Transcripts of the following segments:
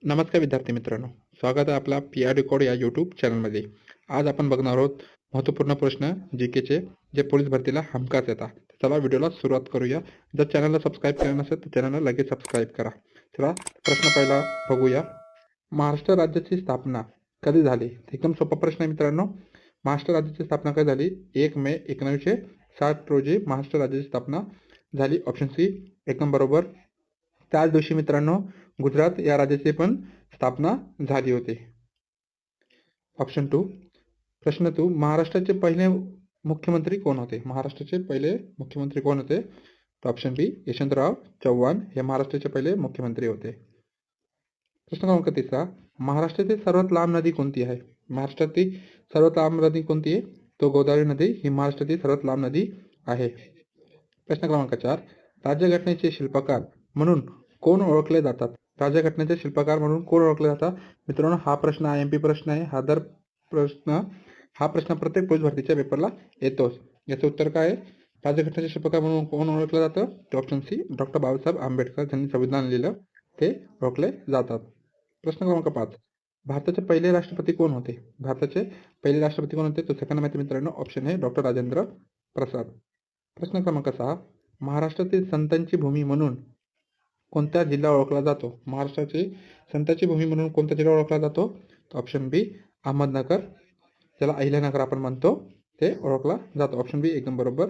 नमस्कार विद्यार्थी मित्रांनो, स्वागत आहे आपला पी आर रेकॉर्ड या यूट्यूब चॅनलमध्ये. आज आपण बघणार आहोत महत्त्वपूर्ण प्रश्न जीकेचे जे पोलीस भरतीला हमखास येतात. चला व्हिडिओला सुरुवात करूया. जर चॅनलला सबस्क्राईब केलं नसेल तर चॅनलला लगेच सबस्क्राईब करा. चला प्रश्न पहिला बघूया. महाराष्ट्र राज्याची स्थापना कधी झाली? एकदम सोपा प्रश्न आहे मित्रांनो. महाराष्ट्र राज्याची स्थापना कधी झाली? 1 मे 1960 रोजी महाराष्ट्र राज्याची स्थापना झाली. ऑप्शन सी एकदम बरोबर. त्याच दिवशी मित्रांनो गुजरात या राज्याची पण स्थापना झाली होती. ऑप्शन 2. प्रश्न 2. महाराष्ट्राचे पहिले मुख्यमंत्री कोण होते? महाराष्ट्राचे पहिले मुख्यमंत्री कोण होते? ऑप्शन बी यशवंतराव चव्हाण हे महाराष्ट्राचे पहिले मुख्यमंत्री होते. प्रश्न क्रमांक 3. महाराष्ट्रातील सर्वात लांब नदी कोणती आहे? महाराष्ट्रातील सर्वात लांब नदी कोणती आहे? तो गोदावरी नदी ही महाराष्ट्रातील सर्वात लांब नदी आहे. प्रश्न क्रमांक 4. राज्यघटनेचे शिल्पकार म्हणून कोण ओळखले जातात? राज्यघटनेचे शिल्पकार म्हणून कोण ओळखले जातात? मित्रांनो हा प्रश्न IMP प्रश्न आहे. हा प्रश्न प्रत्येक पोलीस भरतीच्या पेपरला येतोच. याचं उत्तर काय आहे? राज्यघटनेचे शिल्पकार म्हणून कोण ओळखलं जातं? ते option C doctor Babasaheb Ambedkar ज्यांनी संविधान लिहिलं ते ओळखले जातात. प्रश्न क्रमांक 5. भारताचे पहिले राष्ट्रपती कोण होते? भारताचे पहिले राष्ट्रपती कोण होते? तो सेकंड माहिती मित्रांनो ऑप्शन आहे डॉक्टर राजेंद्र प्रसाद. प्रश्न क्रमांक 6. महाराष्ट्रातील संतांची भूमी म्हणून कोणत्या जिल्हा ओळखला जातो? महाराष्ट्राची संतांची भूमी म्हणून कोणता जिल्हा ओळखला जातो? ऑप्शन बी अहमदनगर, ज्याला अहिल्यानगर आपण म्हणतो ते ओळखला जातो. ऑप्शन बी एकदम बरोबर.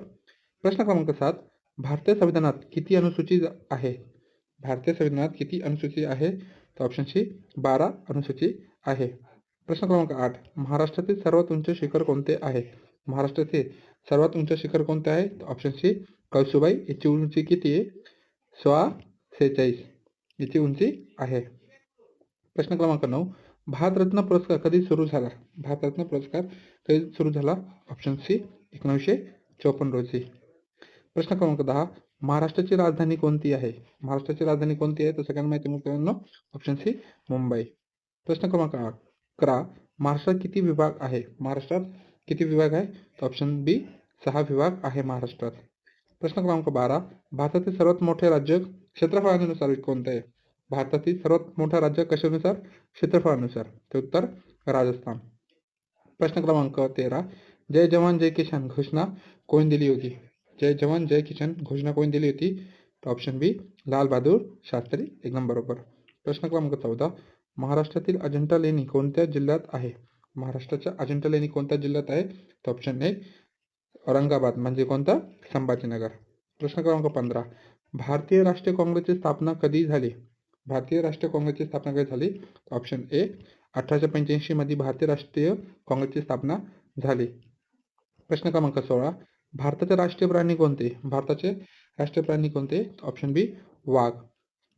प्रश्न क्रमांक 7. भारतीय संविधानात किती अनुसूची आहे? भारतीय संविधानात किती अनुसूची आहे? तर ऑप्शन सी 12 अनुसूची आहे. प्रश्न क्रमांक 8. महाराष्ट्रातील सर्वात उंच शिखर कोणते आहे? महाराष्ट्रातील सर्वात उंच शिखर कोणते आहे? Option C Kalsubai. याची उंची किती आहे? 1646 याची उंची आहे. प्रश्न क्रमांक 9. भारतरत्न पुरस्कार कधी सुरू झाला? भारतरत्न पुरस्कार कधी सुरू झाला? ऑप्शन सी 1954 रोजी. प्रश्न क्रमांक 10. महाराष्ट्राची राजधानी कोणती आहे? महाराष्ट्राची राजधानी कोणती आहे? तर सगळ्यांना माहिती मित्रांनो ऑप्शन सी मुंबई. प्रश्न क्रमांक 11. महाराष्ट्रात किती विभाग आहे? महाराष्ट्रात किती विभाग आहे? तर ऑप्शन बी 6 विभाग आहे महाराष्ट्रात. प्रश्न क्रमांक 12. भारतातील सर्वात मोठे राज्य क्षेत्रफळानुसार कोणते आहे? भारतातील सर्वात मोठा राज्य कशानुसार? क्षेत्रफळानुसार. ते उत्तर राजस्थान. प्रश्न क्रमांक 13. जय जवान जय किसान घोषणा कोणी दिली होती? जय जवान जय किसान घोषणा कोणी दिली होती? ऑप्शन बी लाल बहादूर शास्त्री एकदम बरोबर. प्रश्न क्रमांक 14. महाराष्ट्रातील अजिंठा लेणी कोणत्या जिल्ह्यात आहे? महाराष्ट्राच्या अजिंठा लेणी कोणत्या जिल्ह्यात आहे? तर ऑप्शन ए औरंगाबाद म्हणजे कोणता? संभाजीनगर. प्रश्न क्रमांक 15. भारतीय राष्ट्रीय काँग्रेसची स्थापना कधी झाली? भारतीय राष्ट्रीय काँग्रेसची स्थापना कधी झाली? ऑप्शन ए 1885 मध्ये भारतीय राष्ट्रीय काँग्रेसची स्थापना झाली. प्रश्न क्रमांक 16. भारताचे राष्ट्रीय प्राणी कोणते? भारताचे राष्ट्रीय प्राणी कोणते? ऑप्शन बी वाघ.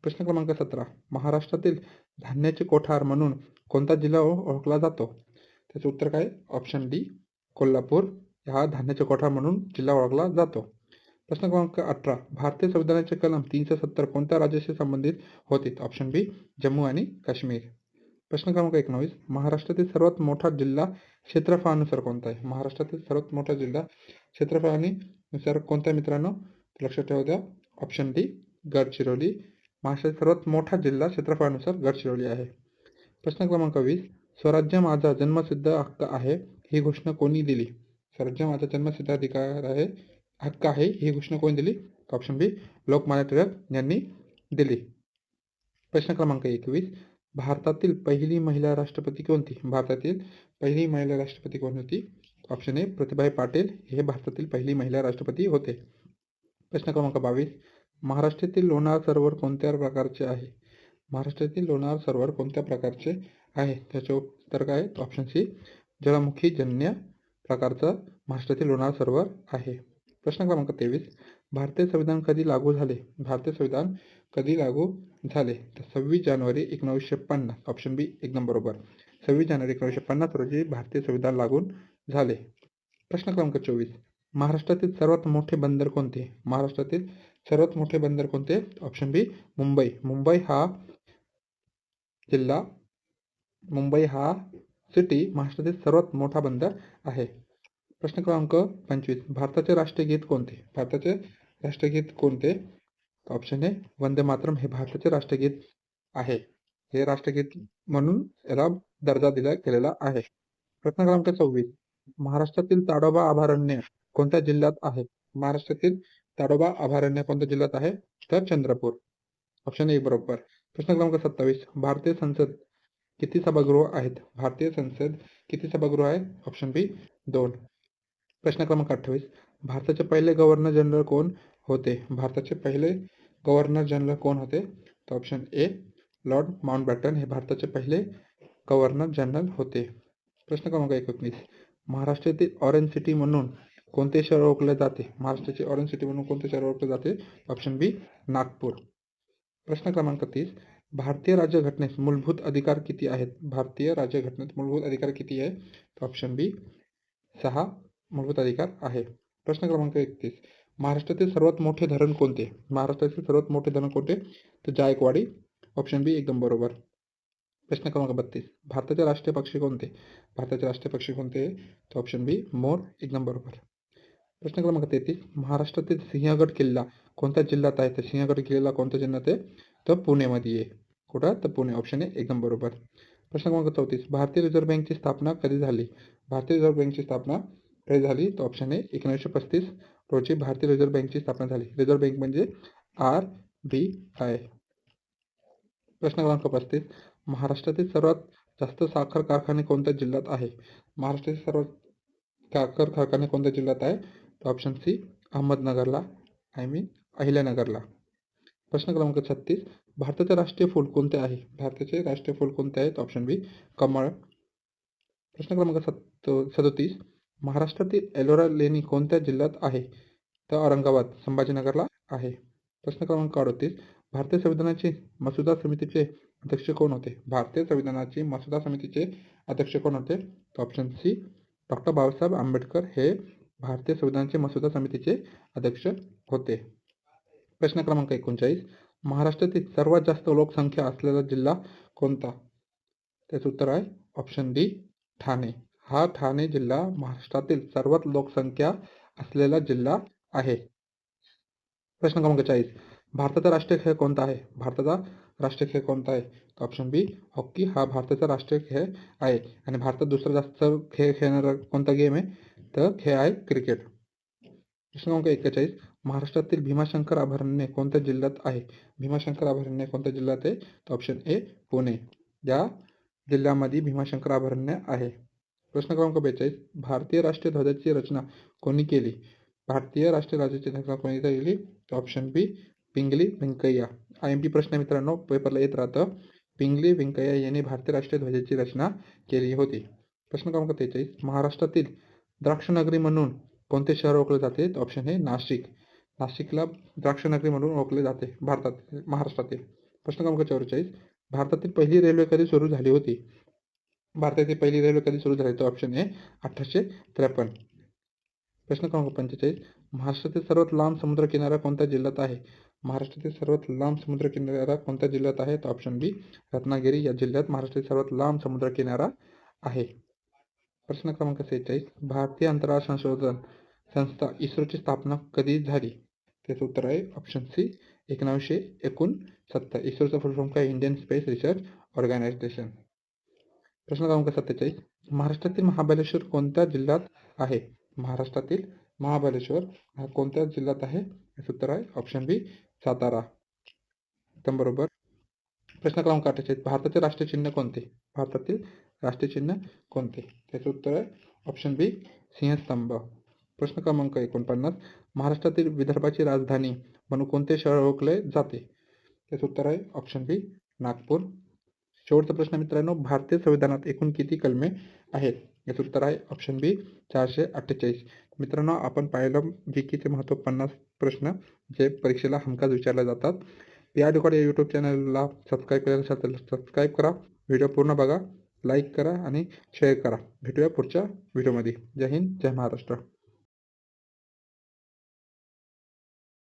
प्रश्न क्रमांक 17. महाराष्ट्रातील धान्याचे कोठार म्हणून कोणता जिल्हा ओळखला जातो? त्याचं उत्तर काय? ऑप्शन डी कोल्हापूर हा धान्याचे कोठार म्हणून जिल्हा ओळखला जातो. प्रश्न क्रमांक 18. भारतीय संविधानाचे कलम 370 कोणत्या राज्याशी संबंधित होते? ऑप्शन बी जम्मू आणि काश्मीर. प्रश्न क्रमांक 19. महाराष्ट्रातील सर्वात मोठा जिल्हा क्षेत्रफळानुसार कोणता आहे? महाराष्ट्रातील सर्वात मोठा जिल्हा क्षेत्रफळानुसार कोणता आहे मित्रांनो? लक्षात ठेवू द्या. Option D Gadchiroli. महाराष्ट्रातील सर्वात मोठा जिल्हा क्षेत्रफळानुसार गडचिरोली आहे. प्रश्न क्रमांक 20. स्वराज्य माझा जन्मसिद्ध हक्क आहे ही घोषणा कोणी दिली? स्वराज्य माझा जन्मसिद्ध अधिकार आहे हक्क आहे ही घोषणा कोणी दिली? ऑप्शन बी लोकमान्य टिळक यांनी दिली. प्रश्न क्रमांक 21. भारतातील पहिली महिला राष्ट्रपती कोणती? भारतातील पहिली महिला राष्ट्रपती कोण होती? ऑप्शन ए प्रतिभाताई पाटील हे भारतातील पहिली महिला राष्ट्रपती होते. प्रश्न क्रमांक 22. महाराष्ट्रातील लोणार सरोवर कोणत्या प्रकारचे आहे? महाराष्ट्रातील लोणार सरोवर कोणत्या प्रकारचे आहे? त्याचे उत्तर काय? ऑप्शन सी ज्वालामुखी जन्य प्रकारचं महाराष्ट्रातील लोणार सरोवर आहे. प्रश्न क्रमांक 23. भारतीय संविधान कधी लागू झाले? भारतीय संविधान कधी लागू झाले? तर 26 जानेवारी 1950. ऑप्शन बी एकदम बरोबर. 26 जानेवारी 1950 रोजी भारतीय संविधान लागू झाले. प्रश्न क्रमांक 24. महाराष्ट्रातील सर्वात मोठे बंदर कोणते? महाराष्ट्रातील सर्वात मोठे बंदर कोणते? ऑप्शन बी मुंबई. मुंबई हा सिटी महाराष्ट्रातील सर्वात मोठा बंदर आहे. प्रश्न क्रमांक 25. भारताचे राष्ट्रीय गीत कोणते? भारताचे राष्ट्रगीत कोणते? ऑप्शन ए वंदे मातरम हे भारताचे राष्ट्रगीत आहे. हे राष्ट्रगीत म्हणून याला दर्जा दिला गेलेला आहे. प्रश्न क्रमांक 26. महाराष्ट्रातील ताडोबा अभयारण्य कोणत्या जिल्ह्यात आहे? महाराष्ट्रातील ताडोबा अभयारण्य कोणत्या जिल्ह्यात आहे? तर चंद्रपूर. ऑप्शन ए बरोबर. प्रश्न क्रमांक 27. भारतीय संसद किती सभागृह आहेत? भारतीय संसद किती सभागृह आहेत? ऑप्शन बी 2. प्रश्न क्रमांक 28. भारताचे पहिले गव्हर्नर जनरल कोण होते? भारताचे पहिले गव्हर्नर जनरल कोण होते? तर ऑप्शन ए लॉर्ड माउंटबॅटन हे भारताचे पहिले गव्हर्नर जनरल होते. प्रश्न क्रमांक 29. महाराष्ट्रातील ऑरेंज सिटी म्हणून कोणते शहर ओळखले जाते? महाराष्ट्राची ऑरेंज सिटी म्हणून कोणते शहर ओळखले जाते? ऑप्शन बी नागपूर. प्रश्न क्रमांक 30. भारतीय राज्यघटनेत मूलभूत अधिकार किती आहेत? भारतीय राज्यघटनेत मूलभूत अधिकार किती आहे? तर ऑप्शन बी 6 मूलभूत अधिकार आहे. प्रश्न क्रमांक 31. महाराष्ट्रातील सर्वात मोठे धरण कोणते? महाराष्ट्रातील सर्वात मोठे धरण कोणते? तर जायकवाडी. ऑप्शन बी एकदम बरोबर. प्रश्न क्रमांक 32. भारताचे राष्ट्रीय पक्षी कोणते? भारताचे राष्ट्रीय पक्षी कोणते? तर ऑप्शन बी मोर. एकदम बरोबर. प्रश्न क्रमांक 33. महाराष्ट्रातील सिंहगड किल्ला कोणत्या जिल्ह्यात आहे? तर सिंहगड किल्ला कोणत्या जिल्ह्यात आहे? तर पुणेमध्ये आहे. कुठं? तर पुणे. ऑप्शन ए एकदम बरोबर. प्रश्न क्रमांक 34. भारतीय रिझर्व्ह बँकची स्थापना कधी झाली? भारतीय रिझर्व्ह बँकची स्थापना कधी झाली? तर ऑप्शन ए 1935 रोजी भारतीय रिझर्व्ह बँकची स्थापना झाली. रिझर्व्ह बँक म्हणजे RBI. प्रश्न क्रमांक 35. महाराष्ट्रातील सर्वात जास्त साखर कारखाने कोणत्या जिल्ह्यात आहे? महाराष्ट्रातील सर्वात साखर कारखाने कोणत्या जिल्ह्यात आहे? तर ऑप्शन सी अहमदनगरला, अहिल्यानगरला. प्रश्न क्रमांक 36. भारताचे राष्ट्रीय फूल कोणते आहे? भारताचे राष्ट्रीय फूल कोणते आहे? तर ऑप्शन बी कमळ. प्रश्न क्रमांक 37. महाराष्ट्रातील एलोरा लेणी कोणत्या जिल्ह्यात आहे? तर औरंगाबाद, संभाजीनगरला आहे. प्रश्न क्रमांक 38. भारतीय संविधानाची मसुदा समितीचे अध्यक्ष कोण होते? भारतीय संविधानाची मसुदा समितीचे अध्यक्ष कोण होते? तर option C doctor Babasaheb Ambedkar हे भारतीय संविधानाचे मसुदा समितीचे अध्यक्ष होते. प्रश्न क्रमांक 39. महाराष्ट्रातील सर्वात जास्त लोकसंख्या असलेला जिल्हा कोणता? त्याचं उत्तर आहे ऑप्शन डी ठाणे. हा ठाणे जिल्हा महाराष्ट्रातील सर्वात लोकसंख्या असलेला जिल्हा आहे. प्रश्न क्रमांक 40. भारताचा राष्ट्रीय खेळ कोणता आहे? भारताचा राष्ट्रीय खेळ कोणता आहे? तर ऑप्शन बी हॉकी हा भारताचा राष्ट्रीय खेळ आहे. आणि भारतात दुसरा जास्त खेळ खेळणारा कोणता गेम आहे? तर खेळ आहे क्रिकेट. प्रश्न क्रमांक 41. महाराष्ट्रातील भीमाशंकर अभयारण्य कोणत्या जिल्ह्यात आहे? भीमाशंकर अभयारण्य कोणत्या जिल्ह्यात आहे? तर ऑप्शन ए पुणे. या जिल्ह्यामध्ये भीमाशंकर अभयारण्य आहे. प्रश्न क्रमांक 42. भारतीय राष्ट्रीय ध्वजाची रचना कोणी केली? भारतीय राष्ट्रीय ध्वजाची रचना कोणी केली? तर ऑप्शन बी पिंगली व्यंकय्या. IMP प्रश्न मित्रांनो पेपरला येत राहतं. पिंगली व्यंकय्या यांनी भारतीय राष्ट्रीय ध्वजाची रचना केली होती. प्रश्न क्रमांक 43. महाराष्ट्रातील द्राक्षनगरी म्हणून कोणते शहर ओळखले जाते? तर ऑप्शन ए नाशिक. नाशिकला द्राक्षनगरी म्हणून ओळखले जाते महाराष्ट्रातील. प्रश्न क्रमांक 44. भारतातील पहिली रेल्वे कधी सुरू झाली होती? भारतातील पहिली रेल्वे कधी सुरू झाली? तर ऑप्शन ए 1853. प्रश्न क्रमांक 45. महाराष्ट्रातील सर्वात लांब समुद्रकिनारा कोणत्या जिल्ह्यात आहे? महाराष्ट्रातील सर्वात लांब समुद्रकिनारा कोणत्या जिल्ह्यात आहे? तर ऑप्शन बी रत्नागिरी या जिल्ह्यात महाराष्ट्रातील सर्वात लांब समुद्रकिनारा आहे. प्रश्न क्रमांक 46. भारतीय अंतराळ संशोधन संस्था इस्रोची स्थापना कधी झाली? त्याचं उत्तर आहे ऑप्शन सी 1969. इस्रोचा फुल फॉर्म काय? Indian space research organisation. प्रश्न क्रमांक 47. महाराष्ट्रातील महाबळेश्वर कोणत्या जिल्ह्यात आहे? महाराष्ट्रातील महाबळेश्वर हा कोणत्या जिल्ह्यात आहे? याचं उत्तर आहे ऑप्शन बी सातारा. एकदम बरोबर. प्रश्न क्रमांक 48. भारताचे राष्ट्रीय चिन्ह कोणते? भारतातील राष्ट्रीय चिन्ह कोणते? त्याचं उत्तर आहे ऑप्शन बी सिंहस्तंभ. प्रश्न क्रमांक 49. महाराष्ट्रातील विदर्भाची राजधानी म्हणून कोणते शहर ओळखले जाते? त्याचं उत्तर आहे ऑप्शन बी नागपूर. शेवटचा प्रश्न मित्रांनो, भारतीय संविधानात एकूण किती कलमे आहेत? याचं उत्तर आहे ऑप्शन बी 448. मित्रांनो आपण पाहिलं जीकेचे महत्त्व 50 प्रश्न जे परीक्षेला हमखास विचारले जातात. PR Record या यूट्यूब चॅनलला सबस्क्राईब केलेलं असेल तर सबस्क्राईब करा. व्हिडिओ पूर्ण बघा, लाईक करा आणि शेअर करा. भेटूया पुढच्या व्हिडिओमध्ये. जय हिंद, जय महाराष्ट्र.